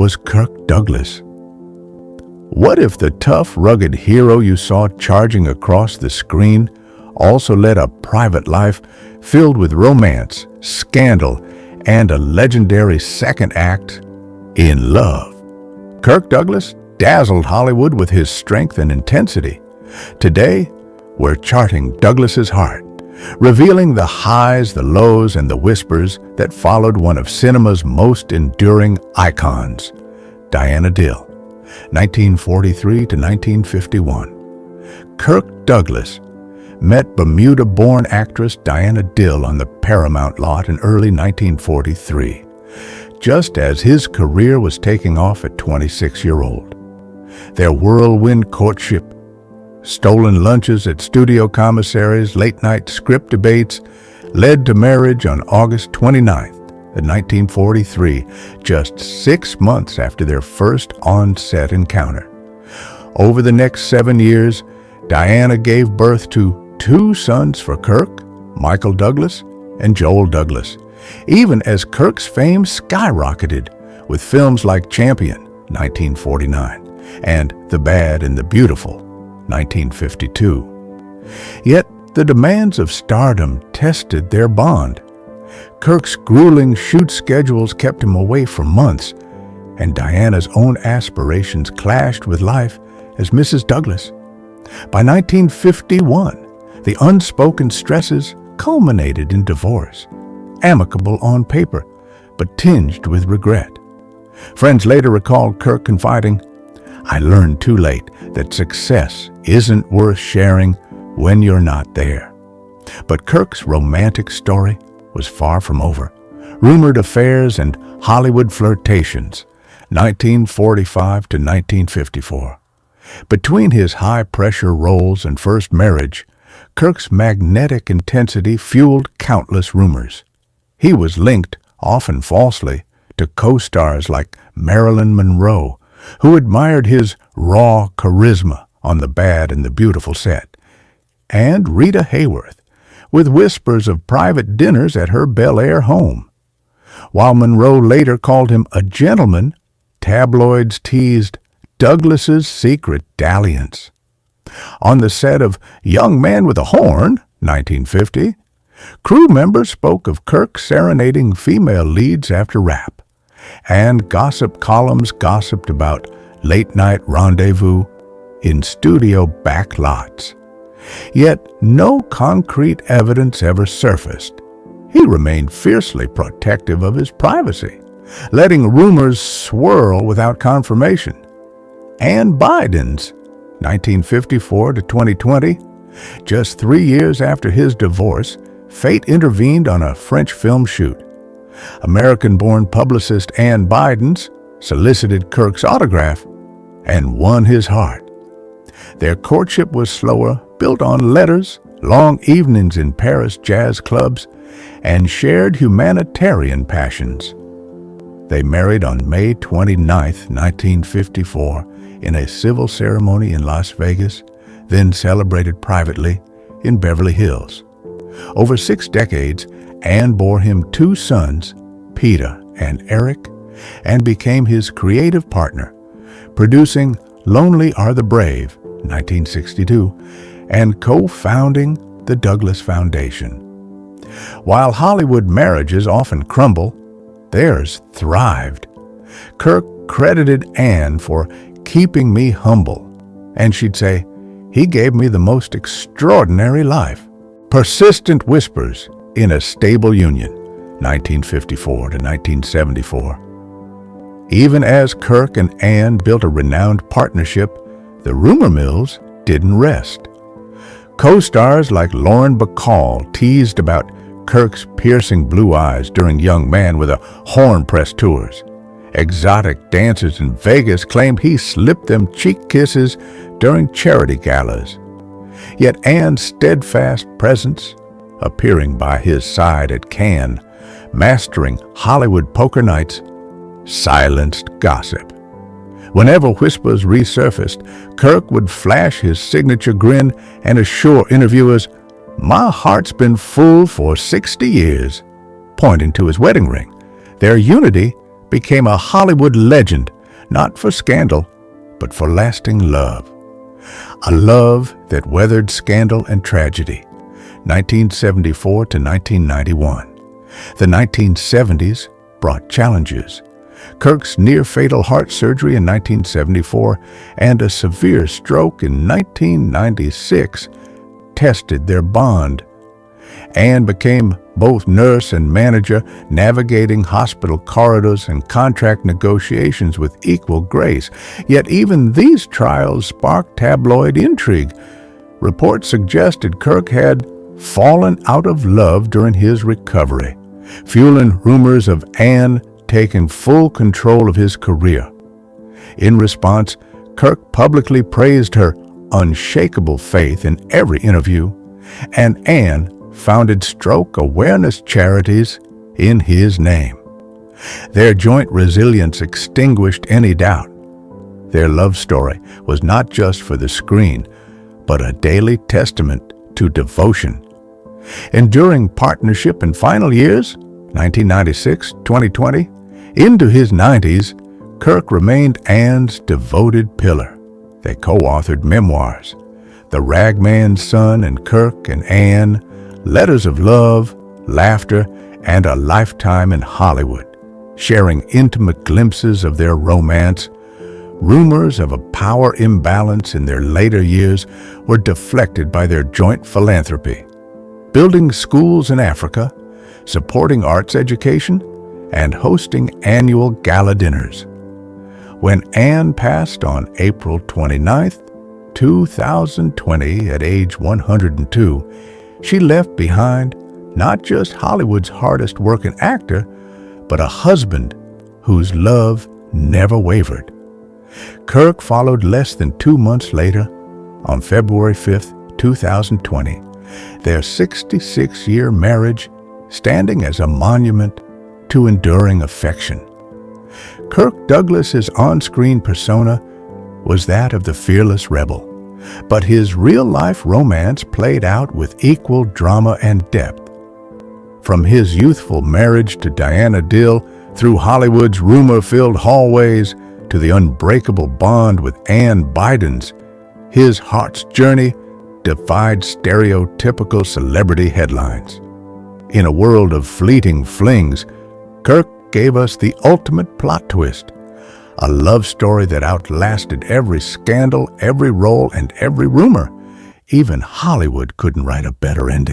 was Kirk Douglas. What if the tough, rugged hero you saw charging across the screen also led a private life filled with romance, scandal, and a legendary second act in love? Kirk Douglas dazzled Hollywood with his strength and intensity. Today, we're charting Douglas's heart, revealing the highs, the lows, and the whispers that followed one of cinema's most enduring icons, Diana Dill, 1943 to 1951. Kirk Douglas met Bermuda-born actress Diana Dill on the Paramount lot in early 1943, just as his career was taking off at 26-year-old. Their whirlwind courtship, stolen lunches at studio commissaries, late-night script debates, led to marriage on August 29th, 1943, just 6 months after their first on-set encounter. Over the next 7 years, Diana gave birth to 2 sons for Kirk, Michael Douglas and Joel Douglas, even as Kirk's fame skyrocketed with films like Champion, 1949, and The Bad and the Beautiful, 1952. Yet the demands of stardom tested their bond. Kirk's grueling shoot schedules kept him away for months, and Diana's own aspirations clashed with life as Mrs. Douglas. By 1951, the unspoken stresses culminated in divorce, amicable on paper, but tinged with regret. Friends later recalled Kirk confiding, "I learned too late that success isn't worth sharing when you're not there." But Kirk's romantic story was far from over. Rumored affairs and Hollywood flirtations, 1945 to 1954. Between his high-pressure roles and first marriage, Kirk's magnetic intensity fueled countless rumors. He was linked, often falsely, to co-stars like Marilyn Monroe, who admired his raw charisma on The Bad and the Beautiful set, and Rita Hayworth, with whispers of private dinners at her Bel Air home. While Monroe later called him a gentleman, tabloids teased Douglas's secret dalliance. On the set of Young Man with a Horn, 1950, crew members spoke of Kirk serenading female leads after rap, and gossip columns gossiped about late-night rendezvous in studio backlots. Yet no concrete evidence ever surfaced. He remained fiercely protective of his privacy, letting rumors swirl without confirmation. Ann Biden's 1954 to 2020, just 3 years after his divorce, fate intervened on a French film shoot. American-born publicist Ann Biden's solicited Kirk's autograph and won his heart. Their courtship was slower, built on letters, long evenings in Paris jazz clubs, and shared humanitarian passions. They married on May 29, 1954, in a civil ceremony in Las Vegas, then celebrated privately in Beverly Hills. Over 6 decades, Ann bore him 2 sons, Peter and Eric, and became his creative partner, producing Lonely Are the Brave, 1962, and co-founding the Douglas Foundation. While Hollywood marriages often crumble, theirs thrived. Kirk credited Ann for keeping me humble, and she'd say, "He gave me the most extraordinary life." Persistent whispers in a stable union, 1954 to 1974. Even as Kirk and Ann built a renowned partnership, the rumor mills didn't rest. Co-stars like Lauren Bacall teased about Kirk's piercing blue eyes during Young Man with a Horn Press tours. Exotic dancers in Vegas claimed he slipped them cheek kisses during charity galas. Yet Ann's steadfast presence, appearing by his side at Cannes, mastering Hollywood poker nights, silenced gossip. Whenever whispers resurfaced, Kirk would flash his signature grin and assure interviewers, "My heart's been full for 60 years," pointing to his wedding ring. Their unity became a Hollywood legend, not for scandal, but for lasting love. A love that weathered scandal and tragedy, 1974 to 1991. The 1970s brought challenges. Kirk's near-fatal heart surgery in 1974 and a severe stroke in 1996 tested their bond. Anne became both nurse and manager, navigating hospital corridors and contract negotiations with equal grace. Yet even these trials sparked tabloid intrigue. Reports suggested Kirk had fallen out of love during his recovery, fueling rumors of Anne taking full control of his career. In response, Kirk publicly praised her unshakable faith in every interview, and Anne founded stroke awareness charities in his name. Their joint resilience extinguished any doubt. Their love story was not just for the screen, but a daily testament to devotion. Enduring partnership in final years, 1996-2020, into his 90s, Kirk remained Anne's devoted pillar. They co-authored memoirs, The Ragman's Son and Kirk and Anne, letters of love, laughter, and a lifetime in Hollywood, sharing intimate glimpses of their romance. Rumors of a power imbalance in their later years were deflected by their joint philanthropy, building schools in Africa, supporting arts education, and hosting annual gala dinners. When Anne passed on April 29, 2020, at age 102, she left behind not just Hollywood's hardest working actor, but a husband whose love never wavered. Kirk followed less than 2 months later, on February 5, 2020, their 66-year marriage standing as a monument to enduring affection. Kirk Douglas's on-screen persona was that of the fearless rebel, but his real-life romance played out with equal drama and depth. From his youthful marriage to Diana Dill, through Hollywood's rumor-filled hallways, to the unbreakable bond with Anne Biden's, his heart's journey defied stereotypical celebrity headlines. In a world of fleeting flings, Kirk gave us the ultimate plot twist, a love story that outlasted every scandal, every role, and every rumor. Even Hollywood couldn't write a better ending.